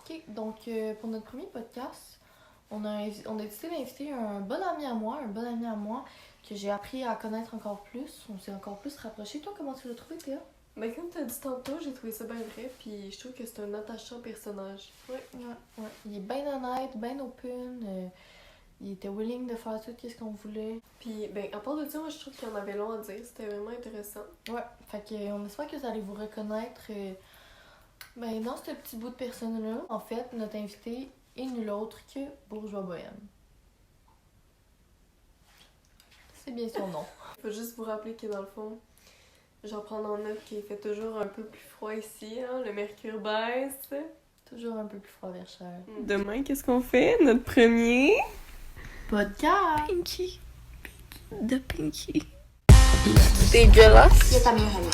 OK, donc pour notre premier podcast, on a décidé d'inviter un bon ami à moi, que j'ai appris à connaître encore plus. On s'est encore plus rapprochés. Toi, comment tu l'as trouvé, Théa? Ben, comme tu as dit tantôt, j'ai trouvé ça bien vrai, puis je trouve que c'est un attachant personnage. Ouais. Il est bien honnête, bien open. Il était willing de faire tout ce qu'on voulait. Puis, ben, à part de ça, moi, je trouve qu'il y en avait long à dire. C'était vraiment intéressant. Ouais, fait que on espère que vous allez vous reconnaître dans ce petit bout de personne-là. En fait, notre invité est nul autre que Bourgeois Bohème. C'est bien son nom. Faut juste vous rappeler que dans le fond, j'en prends en note qu'il fait toujours un peu plus froid ici, hein. Le mercure baisse. Toujours un peu plus froid vers Cher. Demain, qu'est-ce qu'on fait? Notre premier Podcast! Pinky. De Pinky. Dégueulasse! C'est ta meilleure amie.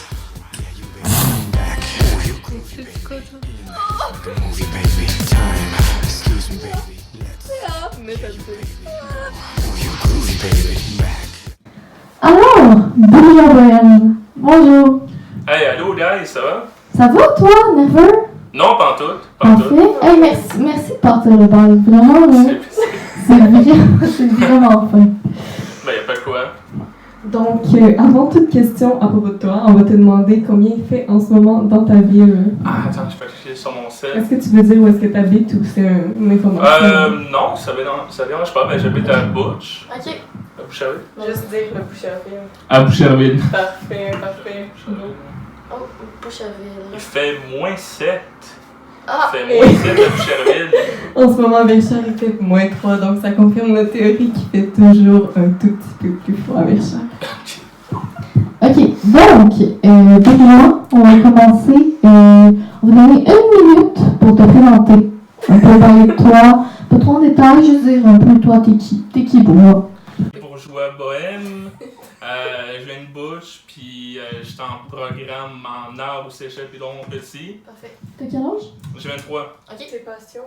Alors, Bourgeois Bohème, bonjour. Hey, allô, guys, ça va? Ça va, toi, nerveux? Non, pas en tout. Parfait. Hey, merci de partir le bal. Vraiment, là, c'est vraiment fin. Ben, y'a pas de quoi. Donc, avant toute question à propos de toi, on va te demander combien il fait en ce moment dans ta ville. Ah, attends, je peux cliquer sur mon sel. Est-ce que tu veux dire où est-ce que tu habites ou c'est une information? Non, ça dérange pas. Ben, j'habite à Butch. OK. À Boucherville. Juste dire le Boucherville. À Boucherville. Parfait. Oh, Boucherville. Il fait -7. Ah! Il fait -7 à Boucherville. En ce moment, Verchères, il fait -3, donc ça confirme notre théorie qu'il fait toujours un tout petit peu plus froid à Verchères. Ok, donc, Benoît, on va commencer. On va donner 1 minute pour te présenter. Un peu parler de toi, pas trop en détail, juste dire un peu toi, t'es qui, Bourgeois? Bourgeois Bohème. Je viens de Butch, puis j'étais en programme en art au Cégep et mon petit. Parfait. T'as quel âge? J'ai 23. OK. Tes passions.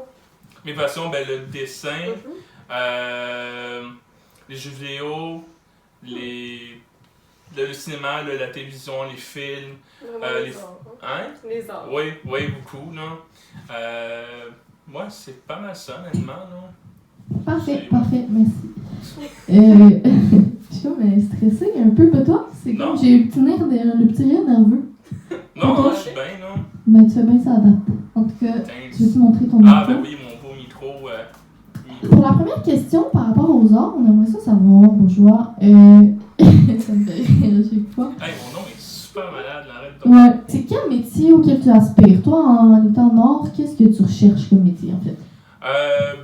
Mes passions, ben, le dessin, les jeux vidéo, le cinéma, la télévision, les films. Vraiment les arts. Hein? Les arts. Oui, beaucoup, là. Moi, c'est pas mal ça, honnêtement, là. Parfait, merci. Je suis comme stressée un peu, pas toi? C'est Non. comme j'ai le petit rire nerveux. Non, je suis bien, non. Ben, tu fais bien ça à date. En tout cas, Thanks. je vais te montrer ton Ah, micro. ben oui, mon beau micro. Pour la première question, par rapport aux arts, on aimerait ça savoir, Bourgeois. Ça me fait rire à chaque fois. Hey, mon nom est super malade, là, arrête donc. Ouais. C'est quel métier auquel tu aspires? Toi, en étant nord, qu'est-ce que tu recherches comme métier, en fait?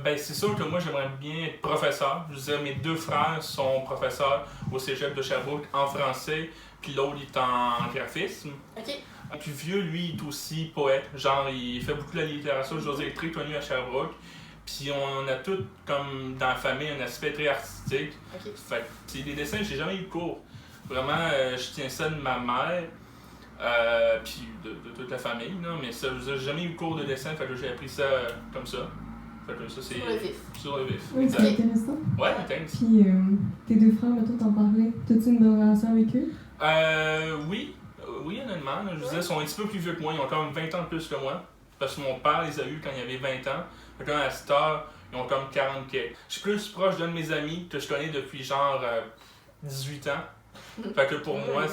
Ben, c'est sûr que moi, j'aimerais bien être professeur. Je veux dire, mes 2 frères sont professeurs au Cégep de Sherbrooke en français, puis l'autre, il est en graphisme. OK. Le plus vieux, lui, il est aussi poète. Genre, il fait beaucoup de la littérature, je veux dire, très connu à Sherbrooke. Puis on a tous, comme dans la famille, un aspect très artistique. OK. Fait que, c'est des dessins, j'ai jamais eu de cours. Vraiment, je tiens ça de ma mère, puis de toute la famille, non? Mais ça, j'ai jamais eu de cours de dessin, fait que j'ai appris ça comme ça. Fait que ça, c'est Sur le vif. sur le vif. Oui, c'est Exact. intéressant. Ouais, thanks. Puis, tes 2 frères, mettons, t'en parlais. T'as-tu une bonne relation avec eux? Oui, honnêtement. Là, je vous disais, ils sont un petit peu plus vieux que moi. Ils ont quand même 20 ans de plus que moi. Parce que mon père les a eus quand il avait 20 ans. Fait que là, à cette heure, ils ont comme 40 quelques. Je suis plus proche d'un de mes amis que je connais depuis genre 18 ans. Fait que pour moi,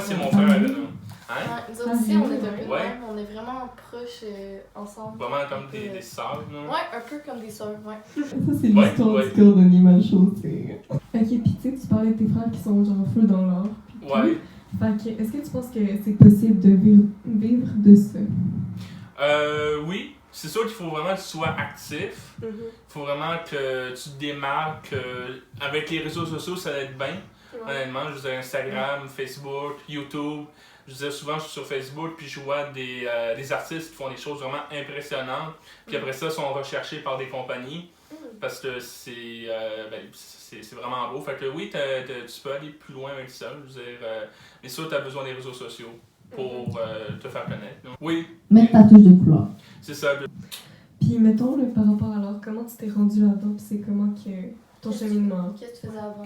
c'est mon frère. Là, non? Hein? Ouais, nous autres aussi, on est un peu de Ouais. même. On est vraiment proches ensemble. Vraiment comme des sœurs, non? Ouais, un peu comme des sœurs, ouais. Ça, c'est Ouais, l'histoire ouais. du cordonnier mal chaussé. Ok, puis tu sais, tu parlais de tes frères qui sont genre feu dans l'art. puis tout. Ouais. Fait que, est-ce que tu penses que c'est possible de vivre de ça? Oui. C'est sûr qu'il faut vraiment que tu sois actif. Il faut vraiment que tu te démarques. Avec les réseaux sociaux, ça aide bien. Honnêtement, je veux dire Instagram, Facebook, YouTube. Je veux dire, souvent, je suis sur Facebook puis je vois des artistes qui font des choses vraiment impressionnantes. Puis après ça, sont recherchés par des compagnies parce que c'est vraiment beau. Fait que oui, tu peux aller plus loin avec ça. Je veux dire, mais ça, tu as besoin des réseaux sociaux pour te faire connaître. Non? Oui, Mettre ta touche de couleur. c'est ça. Puis mettons, là, par rapport à l'art, comment tu t'es rendu là-dedans? Puis c'est comment que ton cheminement? Qu'est-ce que tu faisais avant?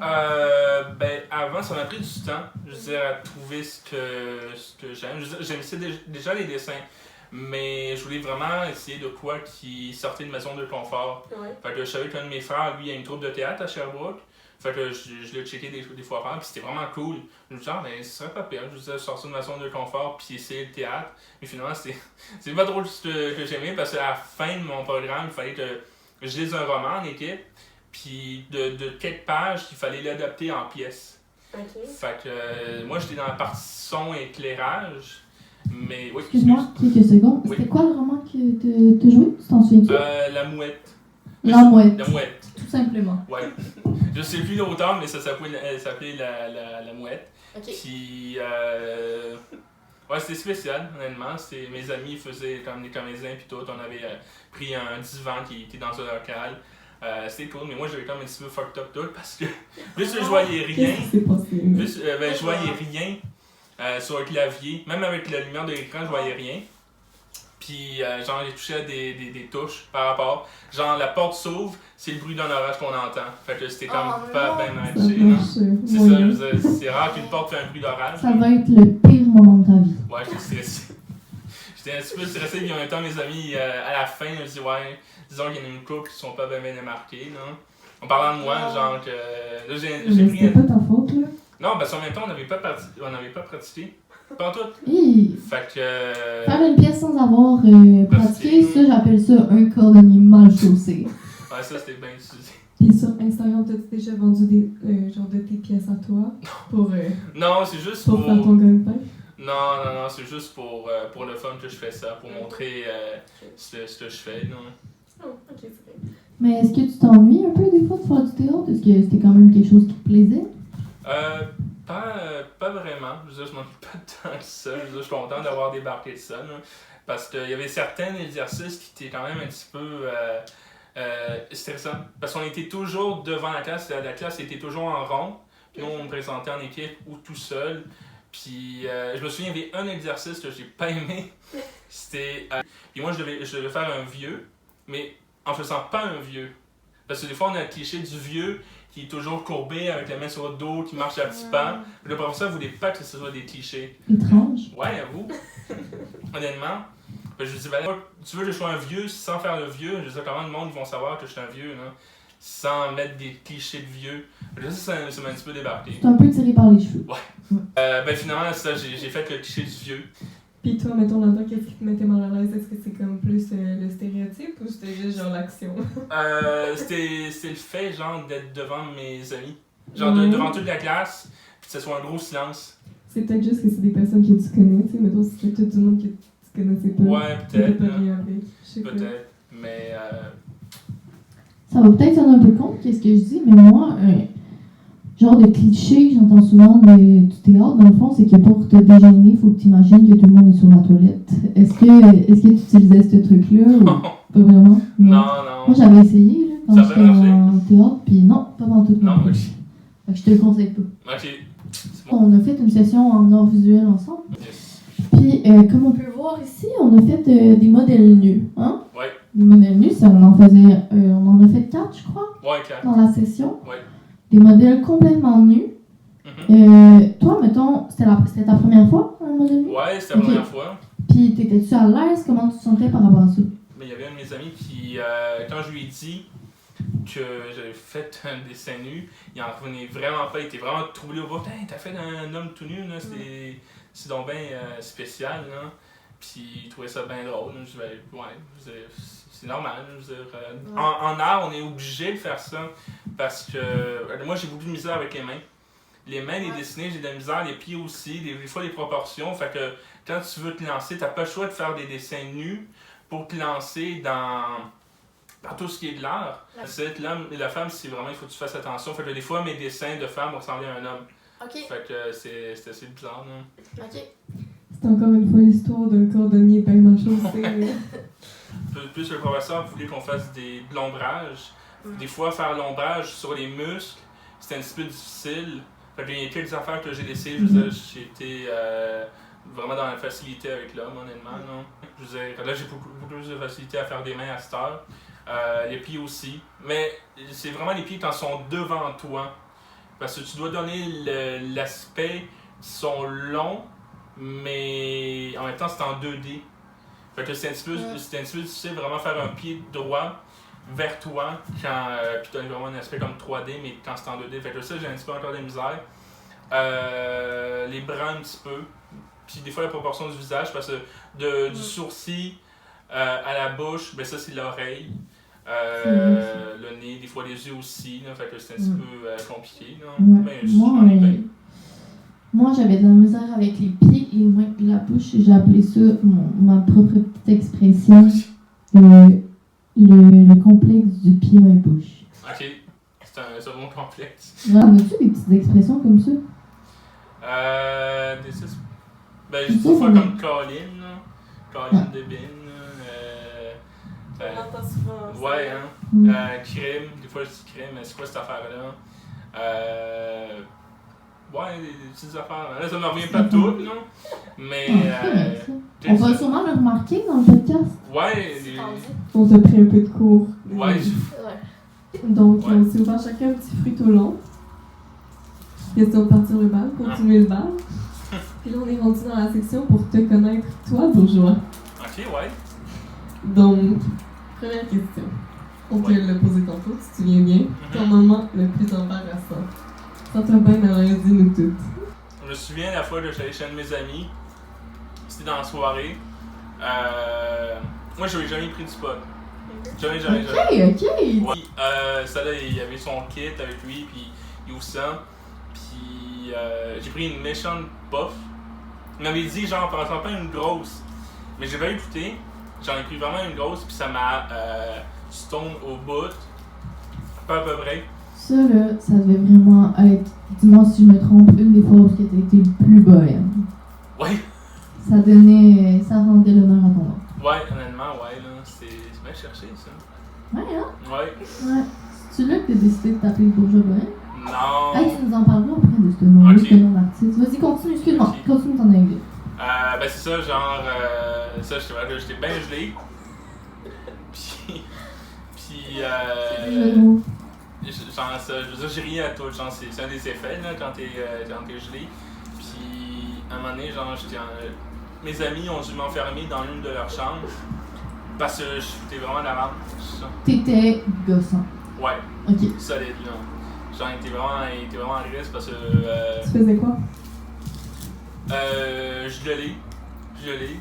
Ben, avant, ça m'a pris du temps, je veux dire, à trouver ce que j'aime. J'aimais déjà les dessins. Mais je voulais vraiment essayer de quoi qui sortait de ma zone de confort. Ouais. Fait que je savais qu'un de mes frères, lui, a une troupe de théâtre à Sherbrooke. Fait que je l'ai checké des fois avant, puis c'était vraiment cool. Je me suis dit, mais ce serait pas pire. Je disais, sortir de ma zone de confort, puis essayer le théâtre. Mais finalement, c'est pas trop ce que j'aimais, parce qu'à la fin de mon programme, il fallait que je lise un roman en équipe, puis de quelques pages, il fallait l'adapter en pièces. Ok. Fait que moi, j'étais dans la partie son et éclairage. Mais oui, Excuse-moi, quelques secondes. Oui. C'était quoi le roman que t'as joué? Tu t'en souviens-tu? La mouette. La mouette. La mouette. Tout simplement. Ouais. Je sais plus l'auteur, mais ça s'appelait la mouette. Ok. Puis, ouais, c'était spécial, honnêtement. Mes amis faisaient comme des comédiens, puis tout. On avait pris un divan qui était dans un local. C'était cool, mais moi j'avais comme un petit peu fucked up tout parce que plus je voyais rien, Qu'est-ce qui s'est passé? plus je voyais rien sur le clavier. Même avec la lumière de l'écran, je voyais rien. Puis, genre, j'ai touché à des touches par rapport. Genre, la porte s'ouvre, c'est le bruit d'un orage qu'on entend. Fait que c'était comme Oh, pas non. bien Ça matché, non? marche. C'est ça, je veux dire, c'est rare qu'une porte fait un bruit d'orage. Ça va être le pire moment de ta vie. Ouais, j'étais stressé. J'étais un petit peu stressé, puis en même temps, mes amis, à la fin, je me dis, ouais, disons qu'il y en a une couple qui sont pas bien démarqués, non? En parlant de moi, genre, que. Là, j'ai Mais pris. c'était pas ta faute, là. Non, parce qu'en même temps, on n'avait pas pratiqué. Pas en tout. Hi! Fait que. Faire une pièce sans avoir pratiqué, Pratiqué. ça j'appelle ça un cordonnier mal chaussé. Ouais, ça, c'était bien utilisé. Puis sur Instagram, t'as-tu déjà vendu des genre de tes pièces à toi pour Non, c'est juste faire ton gagne-pain? Non, c'est juste pour le fun que je fais ça, pour montrer ce que je fais, non? Oh, ok, c'est bien. Mais est-ce que tu t'ennuies un peu des fois de faire du théâtre? Est-ce que c'était quand même quelque chose qui te plaisait? Pas vraiment. Je veux dire, je m'ennuie pas tant que ça. Je veux dire, je suis content d'avoir débarqué de ça, là, parce qu'il y avait certains exercices qui étaient quand même un petit peu stressants. Parce qu'on était toujours devant la classe, la classe était toujours en rond. Puis nous, on me présentait en équipe ou tout seul. Puis je me souviens, il y avait un exercice que j'ai pas aimé. C'était. Puis moi, je devais faire un vieux, mais en faisant pas un vieux. Parce que des fois, on a le cliché du vieux qui est toujours courbé avec la main sur le dos, qui marche à petits pas. Le professeur voulait pas que ce soit des clichés. Étrange. Ouais, à vous. Honnêtement. Ben, je lui dis, ben, tu veux que je sois un vieux sans faire le vieux? Je dis, comment le monde vont savoir que je suis un vieux, là? Sans mettre des clichés de vieux. Je sais, ça m'a un petit peu débarqué. Tu es un peu tiré par les cheveux. Ben finalement, ça, j'ai fait le cliché du vieux. Puis toi, mettons, là-dedans, qu'est-ce qui te mettait mal à l'aise? Est-ce que c'est comme plus le stéréotype ou c'était juste genre l'action? C'était le fait, genre, d'être devant mes amis. Genre, Ouais. devant toute la classe, puis que ce soit un gros silence. C'est peut-être juste que c'est des personnes que tu connais, tu sais, mettons, si c'était tout du monde que tu connaissais pas. Ouais, peut-être. Pas Là. rien avec. Je sais pas. Peut-être. Mais, Ça va peut-être sonner un peu con, qu'est-ce que je dis, mais moi, genre de cliché que j'entends souvent du théâtre, dans le fond, c'est que pour te déjeuner, il faut que tu imagines que tout le monde est sur la toilette. Est-ce que tu utilisais ce truc-là ou pas vraiment? non, Moi, non. j'avais essayé là, quand Ça j'étais avait marché? en théâtre, puis non, pas dans tout. Non, ok. Fait que je te le conseille pas. Ok. C'est bon. On a fait une session en art visuel ensemble. Yes. Puis, comme on peut le voir ici, on a fait des modèles nus. Hein? Ouais. Des modèles nus, ça, on en a fait 4, je crois, Ouais, clair. dans la session. Ouais. Des modèles complètement nus. Mhm. Toi, mettons, c'était ta première fois, un modèle nu? Ouais, c'était la Ok. première fois. Puis, t'étais-tu à l'aise? Comment tu te sentais par rapport à ça? Mais il y avait un de mes amis qui, quand je lui ai dit que j'avais fait un dessin nu, il en revenait vraiment pas. Il était vraiment troublé au bout. Putain, t'as fait un homme tout nu, là. C'est donc bien spécial, là. Puis il trouvait ça bien drôle. Je disais, ouais, c'est normal. Je veux dire, en art, on est obligé de faire ça parce que moi, j'ai beaucoup de misère avec les mains. Les mains, les dessiner, j'ai de la misère, les pieds aussi, des fois les proportions. Fait que quand tu veux te lancer, t'as pas le choix de faire des dessins nus pour te lancer dans tout ce qui est de l'art. C'est l'homme et la femme, c'est vraiment, il faut que tu fasses attention. Fait que des fois, mes dessins de femmes ressemblaient à un homme. Ok, Fait que c'est assez bizarre, non? ok. C'est encore une fois l'histoire d'un cordonnier bien mal chaussé. Plus le professeur voulait qu'on fasse de l'ombrage. Des fois, faire l'ombrage sur les muscles, c'était un petit peu difficile. Fait qu'il y a quelques affaires que j'ai laissées. Je veux dire, j'ai été vraiment dans la facilité avec l'homme, honnêtement. Non? Je veux dire, là, j'ai beaucoup plus de facilité à faire des mains à cette heure. Les pieds aussi. Mais c'est vraiment les pieds quand ils sont devant toi. Parce que tu dois donner l'aspect, ils sont longs, mais en même temps, c'est en 2D. Fait que c'est un petit peu difficile vraiment faire un pied droit vers toi quand puis t'as vraiment un aspect comme 3D mais quand c'est en 2D. Fait que ça j'ai un petit peu encore de misère. Les bras un petit peu. Puis des fois la proportion du visage parce que du sourcil à la bouche, ben ça c'est l'oreille. Le nez, des fois les yeux aussi, là, fait que c'est un petit peu compliqué. Là. Ouais. Mais Moi, j'avais de la misère avec les pieds, les mains et la bouche. J'ai appelé ça ma propre petite expression, le complexe du pied-main-bouche. Ok, c'est un bon complexe. En as-tu des petites expressions comme ça? Je dis des fois comme Colin, Colin de Bin. On entend souvent. Ouais, hein. Crime, des fois je dis crime, mais c'est quoi cette affaire-là? Ouais, des petites affaires. Là, ça me revient pas toutes, non? Mais. On va sûrement le remarquer dans le podcast. Ouais, On t'a pris un peu de cours. Ouais. Donc, on s'est ouvert chacun un petit fruit au long. Question de partir le bal, continuer le bal. Puis là, on est rendu dans la section pour te connaître, toi, bourgeois. Ok, ouais. Donc, première question. On te l'a posé tantôt, tu te souviens bien. Ton moment le plus embarrassant. Sens-toi bien dans le dis-nous tout. Je me souviens la fois que j'allais chez un de mes amis. C'était dans la soirée. Moi, je n'avais jamais pris du pot. Jamais. Ok. Ouais. Ça là, il avait son kit avec lui, puis il ouvre ça. Puis j'ai pris une méchante puff. Il m'avait dit, genre, prends pas une grosse. Mais j'ai pas écouté. J'en ai pris vraiment une grosse, puis ça m'a stone au bout. Pas à peu près. Ça, là, ça devait vraiment être, dis-moi si je me trompe, une des fois où tu as été le plus bohème. Ouais. Ça rendait l'honneur à ton nom. Ouais, honnêtement, ouais, là, c'est bien cherché, ça. Ouais, hein? Ouais. C'est là que t'as décidé de t'appeler Bourgeois Bohème? Non. Hey, tu nous en parleras après de ce nom, Ok. ce nom d'artiste. Vas-y, continue, excuse-moi, Ok. continue ton anglais. Ben c'est ça, genre, j'étais bien gelé. Puis genre, ça, je veux dire, j'ai ri à tout, genre, c'est un des effets, là, quand t'es gelé. Puis, à un moment donné, genre, mes amis ont dû m'enfermer dans l'une de leurs chambres parce que j'étais vraiment de la merde. T'étais gossant. Ouais, Ok. solide, là. Genre, il était vraiment en risque parce que. Tu faisais quoi? Je l'ai,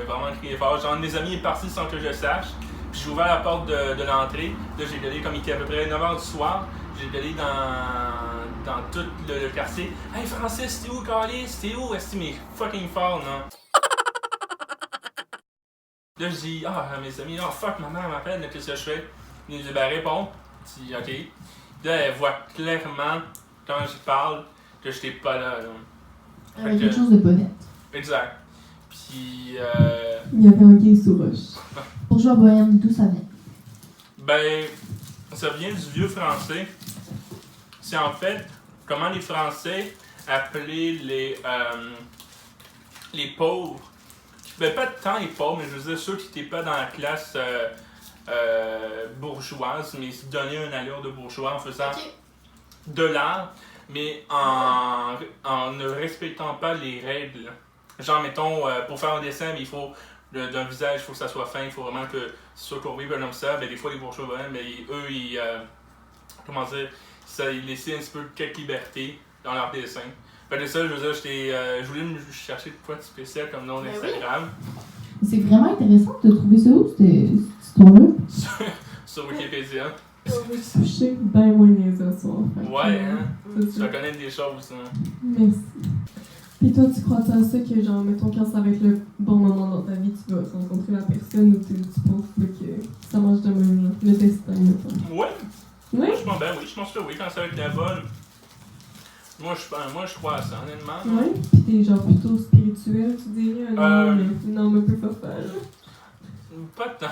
vraiment crié fort. Genre, mes amis est parti sans que je sache. Puis j'ai ouvert la porte de l'entrée. Là, j'ai gueulé comme il était à peu près 9h du soir. J'ai gueulé dans tout le quartier. Hey Francis, t'es où, Carlis? T'es où? Est-ce que mais fucking fort, non? Là, je dis, mes amis, fuck, ma mère m'appelle, qu'est-ce que je fais? Ils me disent, ben réponds. Je dis, ok. Là, elle voit clairement, quand je parle, que je n'étais pas là. Avec quelque chose de bonnet. Exact. Puis, Il y avait un gay sous roche. Bourgeois Bohème, d'où ça vient? ben, ça vient du vieux français. C'est en fait comment les Français appelaient les pauvres. Ben, pas tant les pauvres, mais je veux dire ceux qui n'étaient pas dans la classe bourgeoise, mais se donnaient une allure de bourgeois en faisant de l'art, mais en ne respectant pas les règles. Genre, mettons, pour faire un dessin, il faut d'un visage, il faut que ça soit fin, il faut vraiment que ce soit courbé comme ça. Ben, des fois, les bourgeois, ils ils laissaient un petit peu quelques libertés dans leur dessin. Fait que ça, je veux dire, je voulais me chercher de quoi de spécial comme nom d'Instagram. C'est vraiment intéressant de trouver ça où, cette histoire-là? Sur Wikipédia. Je vais coucher bien moins niaiseux ce soir. Ouais, hein? Tu C'est vas ça. connaître des choses, hein? Merci. Puis toi, tu crois à ça que, genre, mettons, quand ça va être le bon moment dans ta vie, tu vas rencontrer la personne ou tu penses pas que ça marche de même, genre, le destin, mettons? Ouais! Oui? Je pense que oui, quand ça va être la bonne. Moi, je crois à ça, honnêtement. Ouais? Puis t'es genre plutôt spirituel, tu dirais? Une âme un peu fofolle. Pas tant.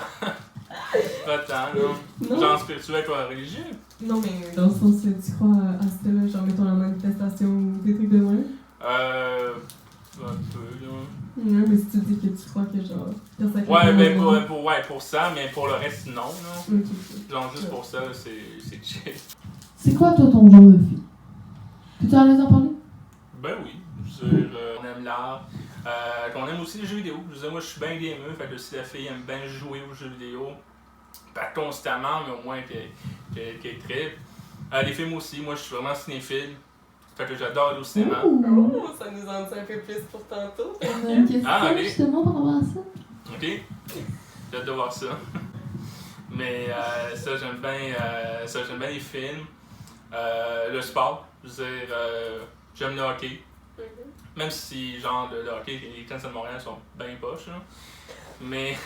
Pas tant, non. Non? Genre spirituel, quoi, religieux. Non, mais dans le sens, tu crois à ça, là, genre, mettons, la manifestation ou des trucs de même? Un peu, là. Ouais, mais si tu dis que tu crois que, genre, quand ça Ouais, ben claque, pour ça, mais pour le reste, non, non. Ok. Genre, juste pour ça, c'est chill. C'est quoi, toi, ton genre de fille? Peux-tu en laisser en parler? Ben oui, je veux dire, on aime l'art, Qu'on aime aussi les jeux vidéo. Je veux dire, moi, je suis bien gamer, fait que si la fille aime bien jouer aux jeux vidéo, pas constamment, mais au moins qu'elle tripe. Les films aussi, moi, je suis vraiment cinéphile. Fait que j'adore aller au cinéma. Ouh. Oh, ça nous en dit un peu plus pour tantôt. On a une question Ah, ok. justement par rapport à ça. Ok? J'ai hâte de voir ça. Mais ça, j'aime bien les films. Le sport, je veux dire, j'aime le hockey. Même si, genre, le hockey, les Canadiens de Montréal sont bien poches, là. Mais,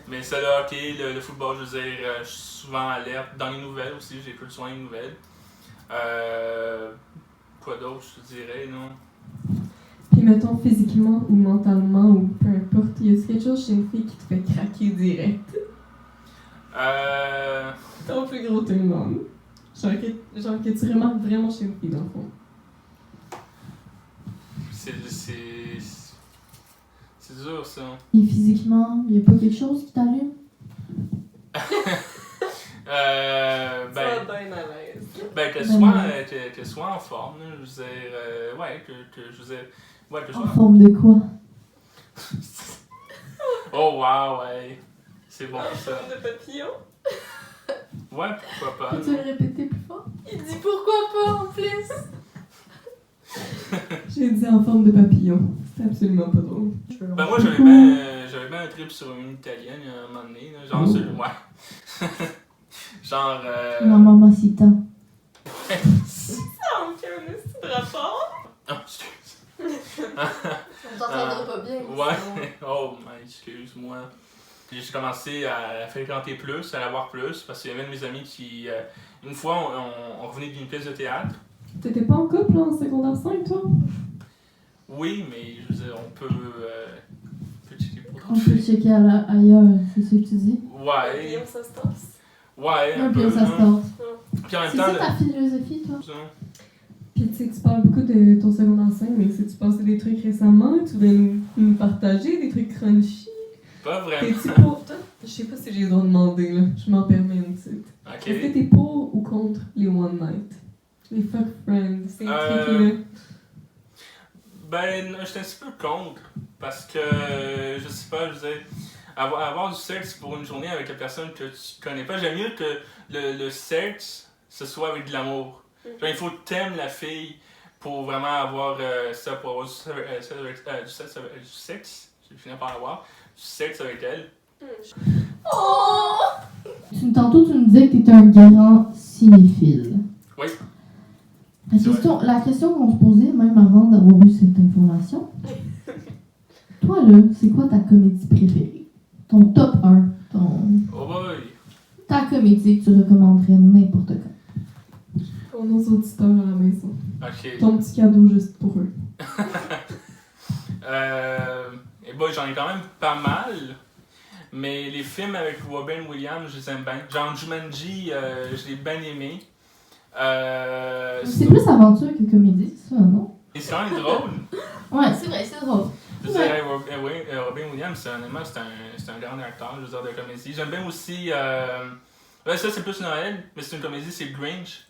mais ça, le hockey, le football, je veux dire, je suis souvent alerte. Dans les nouvelles aussi, j'ai peu de soin des nouvelles. Quoi d'autre, je te dirais, non? Puis mettons physiquement ou mentalement ou peu importe, y a-t-il quelque chose chez une fille qui te fait craquer direct? Ton plus gros turn-on. Genre que tu remarques vraiment chez une fille dans le fond. C'est dur, ça. Et physiquement, il n'y a pas quelque chose qui t'allume? Ça va bien à l'aise. Que soit en forme, là, je veux dire, ouais, que je veux dire, ouais, que je En sois forme de quoi? Oh wow, ouais, c'est bon ça. De papillon. Ouais, pourquoi pas. Peux-tu le répéter plus fort? Il dit pourquoi pas en plus? J'ai dit en forme de papillon. C'est absolument pas drôle. Ben moi j'avais bien un trip sur une italienne à un moment donné, là, genre celui, ouais. Genre La mamacita. Ça en fait un petit rapport. Ah, excuse. On t'entendra pas bien. Ouais, oh my, excuse-moi. Puis j'ai commencé à fréquenter plus, à la voir plus, parce qu'il y avait un de mes amis qui, une fois, on revenait d'une pièce de théâtre. T'étais pas en couple là, en secondaire 5, toi? Oui, mais je veux dire, on peut checker pour On peut checker ailleurs, c'est ce que tu dis? Ouais, Guillaume, ça se tasse. ouais, un Un peu. peu, ça se hein. tasse. Puis en même C'est temps, ça ta philosophie, toi? Pis tu sais, tu parles beaucoup de ton secondaire 5, mais si tu passé des trucs récemment, tu voudrais nous partager des trucs crunchy. pas vraiment. T'es-tu pour toi? Je sais pas si j'ai le droit de demander, là. Je m'en permets une petite. Ok. Est-ce que t'es pour ou contre les one night? Les fuck friends, ces trucs-là. Ben, je suis un petit peu contre, parce que, je sais pas, je veux dire, avoir du sexe pour une journée avec une personne que tu connais pas, j'aime mieux que le sexe, ce soit avec de l'amour. Genre, il faut que t'aimes la fille pour vraiment avoir ça, pour avoir du sexe, je finis par avoir, du sexe avec elle. Oh! Tantôt, tu me disais que tu étais un grand cinéphile. Oui. La question qu'on se posait, même avant d'avoir eu cette information, toi, là, c'est quoi ta comédie préférée? Ton top 1, Oh boy! ta comédie que tu recommanderais n'importe quand. Pour nos auditeurs à la maison. Ok. Ton petit cadeau juste pour eux. Et boy, j'en ai quand même pas mal. Mais les films avec Robin Williams, je les aime bien. Genre Jumanji, je l'ai bien aimé. C'est plus aventure que comédie, ça, non? Et c'est quand même drôle. Ouais, c'est vrai, c'est drôle. Je veux dire, Robin Williams, honnêtement, c'est un grand acteur, je veux dire, de comédie. J'aime bien aussi. Ouais, ça, c'est plus Noël, mais c'est une comédie, c'est Grinch.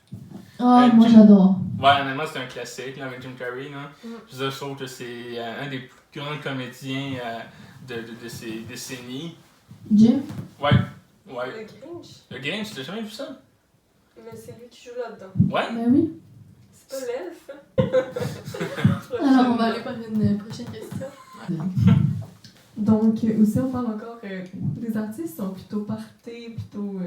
Ah, moi, j'adore. Ouais, honnêtement, c'est un classique là, avec Jim Carrey. Là. Je veux dire, je trouve que c'est un des plus grands comédiens de ces décennies. Jim? Ouais. Le Grinch. Le Grinch, tu l'as jamais vu ça? Mais c'est lui qui joue là-dedans. Ouais? Ben oui. C'est pas l'elfe. Alors, on va aller par une prochaine question. Donc, aussi, on parle encore des artistes sont plutôt party, plutôt...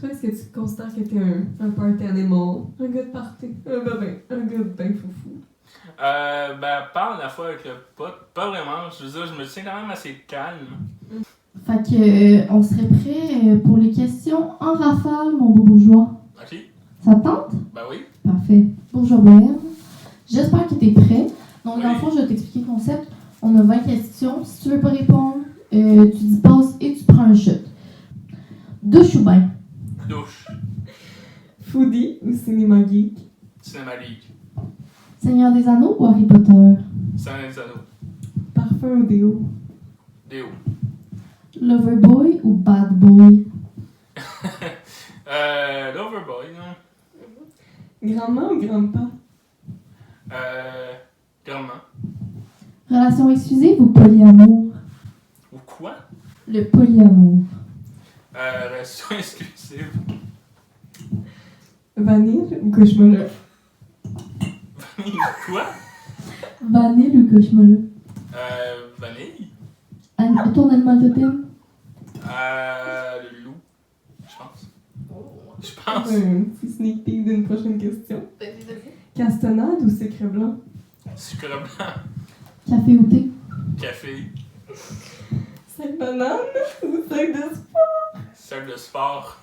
Toi, est-ce que tu considères que t'es un party animal? Un gars de party? Un gars ben foufou? Ben, parle la fois avec le pote, pas vraiment. Je veux dire, je me tiens quand même assez calme. Fait que, on serait prêt pour les questions en rafale, mon beau bourgeois. Ok? Ça te tente? Ben oui. Parfait. Bourgeois bohème. J'espère que t'es prêt. Donc, Oui. dans le fond, je vais t'expliquer le concept. On a 20 questions. Si tu veux pas répondre, tu dis passe et tu prends un shot. Douche ou bain? Douche. Foodie ou cinéma geek? Cinéma League. Seigneur des Anneaux ou Harry Potter? Saint-Anneau. Parfum ou déo? Déo. Loverboy ou bad boy? Loverboy, non? Grand-mère ou grand-père? Grandement. Relation avec polyamour. Ou quoi? Le polyamour. Relation exclusive. Vanille ou Cauchemolo? Quoi? Vanille ou Cauchemolo? Vanille? Ton animal totem? Le loup, je pense. Oh. Je pense. Un petit sneak peek d'une prochaine question. Vas-y. Castanade ou secret blanc? Sucre blanc. Café ou thé? Café. Sac banane ou sac de Sac de sport.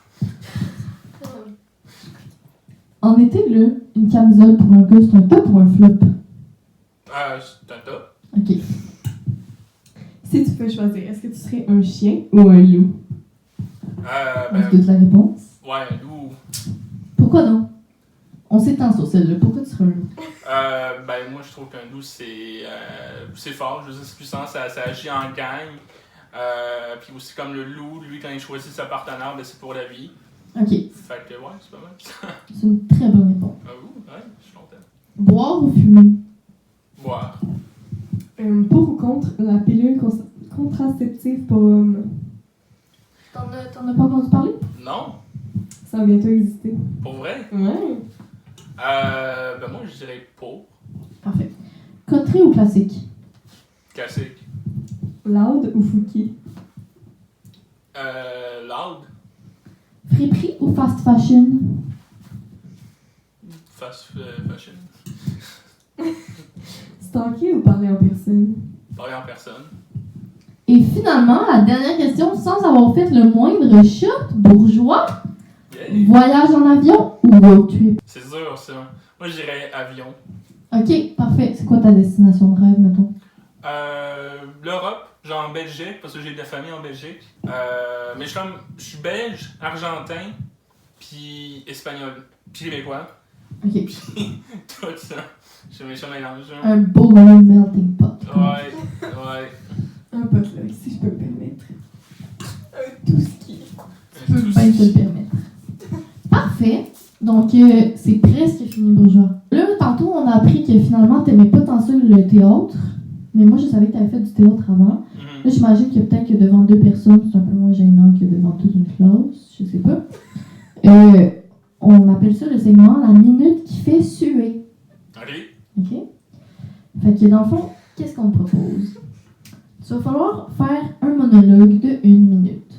En été, là, une camisole pour un gars, c'est un top ou un flop? C'est un top. Ok. Si tu peux choisir, est-ce que tu serais un chien ou un loup? Est-ce que tu la réponse? Ouais, un loup. Pourquoi non? On s'étend sur celle-là. Pourquoi tu serais un loup? Moi, je trouve qu'un loup, c'est fort. Je veux dire, c'est puissant, ça agit en gang. Puis aussi, comme le loup, lui, quand il choisit sa partenaire, c'est pour la vie. Ok. Fait que, ouais, c'est pas mal. C'est une très bonne réponse. Ouais, je suis content. Boire ou fumer? Boire. Pour ou contre la pilule contraceptive pour hommes? T'en as pas entendu parler? Non, Ça va bientôt exister. pour vrai. Ouais. Moi, je dirais pour. Parfait. Country ou classique? Classique. Loud ou Fouki? Loud. Friperie ou fast fashion? Fast fashion. Stalker ou parler en personne? Parler en personne. Et finalement, la dernière question, sans avoir fait le moindre shot, bourgeois, Yeah. voyage en avion ou road trip? C'est dur, ça. Moi, je dirais avion. Ok, parfait. C'est quoi ta destination de rêve, mettons? L'Europe, genre en Belgique, parce que j'ai de la famille en Belgique. Mais je suis belge, argentin, puis espagnol, puis québécois, Ok. puis tout ça. Je mélange. Hein. Un beau melting pot. Ouais. Un potluck, si je peux me permettre. Tout ce qui Tu peux bien te le permettre. Parfait. Donc, c'est presque fini, bourgeois. Là, tantôt, on a appris que finalement, t'aimais pas tant ça le théâtre. Mais moi, je savais que t'avais fait du théâtre avant. Là, j'imagine que peut-être que devant 2 personnes, c'est un peu moins gênant que devant toute une classe. Je sais pas. On appelle ça le segment la minute qui fait suer. Ok. OK? Fait que dans le fond, qu'est-ce qu'on te propose? Tu vas falloir faire un monologue de 1 minute.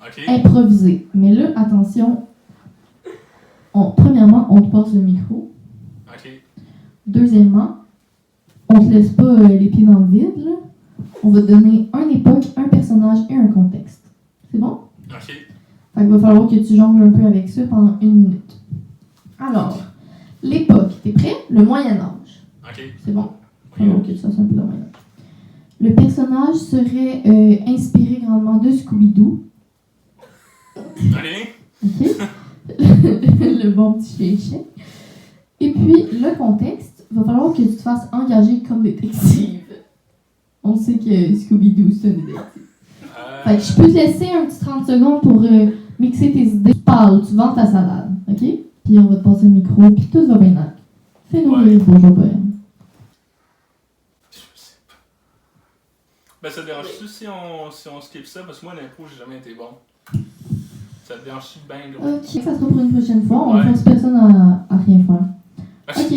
Ok. Improvisé. Mais là, attention. Premièrement, on te passe le micro. Ok. Deuxièmement, on te laisse pas les pieds dans le vide, là. On va te donner une époque, un personnage et un contexte. C'est bon? Ok. Fait qu'il va falloir que tu jongles un peu avec ça pendant 1 minute. Alors, l'époque, t'es prêt? Le Moyen-Âge. Ok. C'est bon? Il va falloir que tu fasses un peu le Moyen-Âge. Le personnage serait inspiré grandement de Scooby-Doo. Ok. OK? Le bon petit chien. Et puis, le contexte, il va falloir que tu te fasses engager comme détective. On sait que Scooby-Doo, c'est un détective. Fait que je peux te laisser un petit 30 secondes pour mixer tes idées. Tu parles, tu vends ta salade, OK? Puis on va te passer le micro, puis tout va bien aller. Fais-nous rire, bonjour, poème. Je sais pas. Ben, ça te dérange-tu si on skip ça? Parce que moi, l'impro, j'ai jamais été bon. Ça te dérange-tu bien gros? OK, ça sera pour une prochaine fois. On Ouais. force personne à rien faire. OK.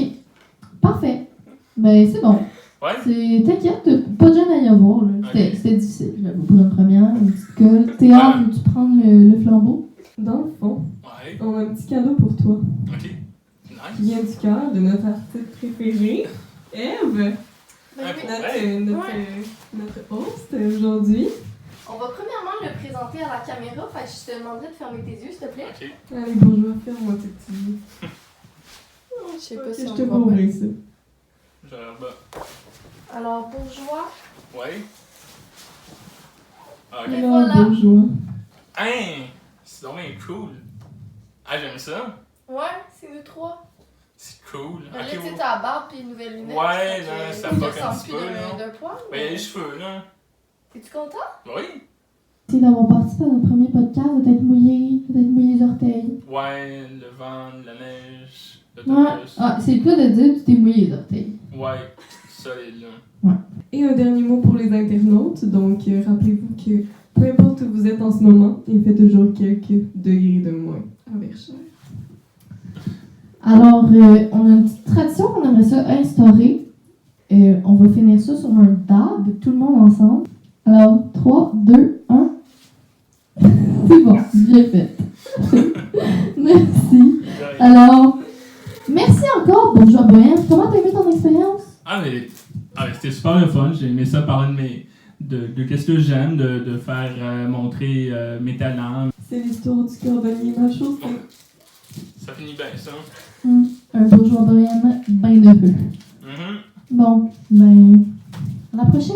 Parfait. Ben, c'est bon. Ouais? T'inquiète, pas de gêne à y avoir. Là. Ok. C'était difficile, j'avoue, pour une première, une petite colle. Théa, veux-tu prendre le flambeau? Dans le fond, Ouais. on a un petit cadeau pour toi. Ok. Qui Nice. vient du cœur de notre artiste préférée, Eve. Ah, Notre host aujourd'hui. On va premièrement le présenter à la caméra, fait que je te demanderais de fermer tes yeux, s'il te plaît. Ok. Allez, bonjour, ferme-moi tes petits yeux. Je sais pas Ok, si je on te le voit vois bien. ouvrir ça. Genre, Alors, bourgeois. ouais. Ok. Et Alors, voilà. bonjour. Hein! C'est vraiment cool. Ah, j'aime ça. Ouais, c'est nous 3. C'est cool. Là, Ok, tu sais, ouais. t'as la barbe et les nouvelles lunettes. Ouais, fait que, non, ça il fuck un ressemble petit plus peu, là. d'un poil. Ben, il y a les cheveux, là. Es-tu content? Oui. Merci d'avoir participé à notre premier podcast, peut-être mouillé les orteils. Ouais, le vent, la neige, Ouais. l'autobus. Ah, c'est toi de dire que tu t'es mouillé les orteils. Ouais, solide, là. Ouais, Et un dernier mot pour les internautes. Donc, rappelez-vous que peu importe où vous êtes en ce moment, il fait toujours quelques degrés de moins à Verchères. Alors, on a une petite tradition qu'on aimerait ça instaurer. On va finir ça sur un dab, tout le monde ensemble. Alors, 3, 2, 1. C'est bon, bien fait. Merci. Alors, merci encore, Bourgeois Bohème. Comment t'as aimé ton expérience? C'était super le fun. J'ai aimé ça parler de qu'est-ce que j'aime, de faire montrer mes talents. C'est l'histoire du cordonnier macho. Ça finit bien, ça. Un Bourgeois Bohème bien heureux. Bon, ben, à la prochaine.